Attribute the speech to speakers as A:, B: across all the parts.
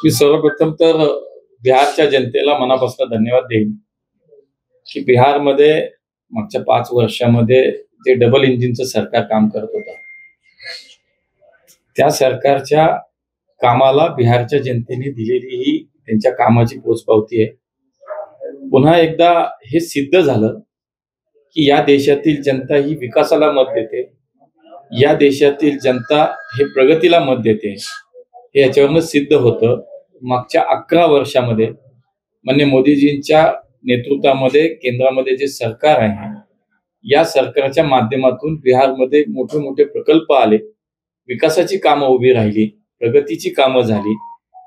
A: मी सर्वप्रथम तर बिहारच्या जनतेला मनापासून धन्यवाद देईन की बिहारमध्ये मागच्या 5 वर्षामध्ये जे डबल इंजिनचं सरकार काम करत होतं, त्या सरकारच्या कामाला बिहारच्या जनतेने दिलेली ही त्यांच्या कामाची पोचपावती आहे. पुन्हा एकदा हे सिद्ध झालं की या देशातील जनता ही विकासाला मत देते, या देशातील जनता हे प्रगतीला मत देते, हे याच्यावरनं सिद्ध होतं. मागच्या 11 वर्षामध्ये माननीय मोदीजींच्या नेतृत्वामध्ये केंद्रामध्ये जे सरकार आहे, या सरकारच्या माध्यमातून बिहारमध्ये मोठे मोठे प्रकल्प आले, विकासाची कामं उभी राहिली, प्रगतीची कामं झाली.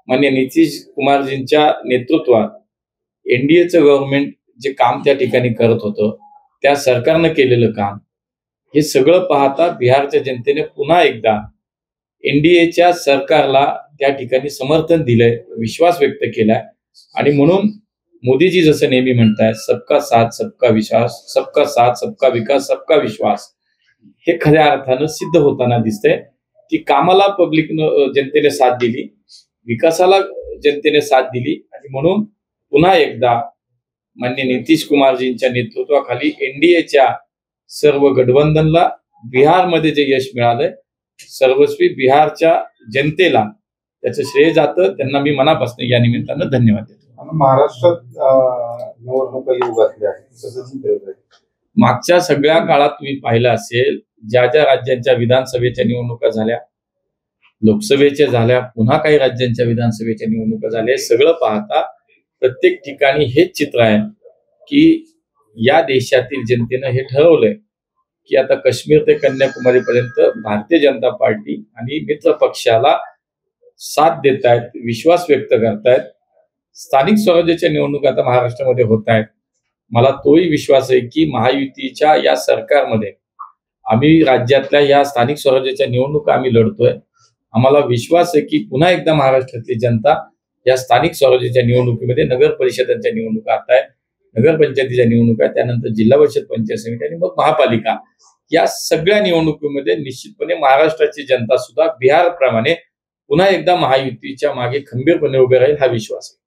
A: माननीय नितीश कुमारजींच्या नेतृत्वात एनडीएचं गव्हर्नमेंट जे काम त्या ठिकाणी करत होतं, त्या सरकारनं केलेलं काम, हे सगळं पाहता बिहारच्या जनतेने पुन्हा एकदा एनडीएच्या सरकारला त्या ठिकाणी समर्थन दिलंय, विश्वास व्यक्त केलाय. आणि म्हणून मोदीजी जसं नेहमी म्हणतायत, सबका साथ सबका विश्वास, सबका साथ सबका विकास सबका विश्वास, हे खऱ्या अर्थानं सिद्ध होताना दिसतंय की कामाला जनतेने साथ दिली, विकासाला जनतेने साथ दिली. आणि म्हणून पुन्हा एकदा माननीय नितीश कुमारजींच्या नेतृत्वाखाली एनडीएच्या सर्व गठबंधनला बिहारमध्ये जे यश मिळालंय, सर्वस्वी बिहारच्या जनतेला त्याचं श्रेय जातं. त्यांना मी मनापासून या निमित्तानं धन्यवाद देतो.
B: महाराष्ट्रात निवडणुका येऊ घातल्या आहेत.
A: मागच्या सगळ्या काळात तुम्ही पाहिलं असेल, ज्या ज्या राज्यांच्या विधानसभेच्या निवडणुका झाल्या, लोकसभेच्या झाल्या, पुन्हा काही राज्यांच्या विधानसभेच्या निवडणुका झाल्या, सगळं पाहता प्रत्येक ठिकाणी हेच चित्र आहे की या देशातील जनतेनं हे ठरवलंय की आता काश्मीर ते कन्याकुमारी पर्यंत भारतीय जनता पार्टी आणि मित्र पक्षाला साथ देत आहेत, विश्वास व्यक्त करतायत. स्थानिक स्वराज्याच्या निवडणुका आता महाराष्ट्रामध्ये होत आहेत. मला तोही विश्वास आहे की महायुतीच्या या सरकारमध्ये आम्ही राज्यातल्या या स्थानिक स्वराज्याच्या निवडणुका आम्ही लढतोय. आम्हाला विश्वास आहे की पुन्हा एकदा महाराष्ट्रातली जनता या स्थानिक स्वराज्याच्या निवडणुकीमध्ये, नगर परिषदांच्या निवडणुका आता आहेत, नगरपंचायतीच्या निवडणुका, त्यानंतर जिल्हा परिषद पंचायत समिती आणि मग महापालिका, या सगळ्या निवडणुकीमध्ये निश्चितपणे महाराष्ट्राची जनता सुद्धा बिहारप्रमाणे पुन्हा एकदा महायुतीच्या मागे खंबीरपणे उभे राहील, हा विश्वास आहे.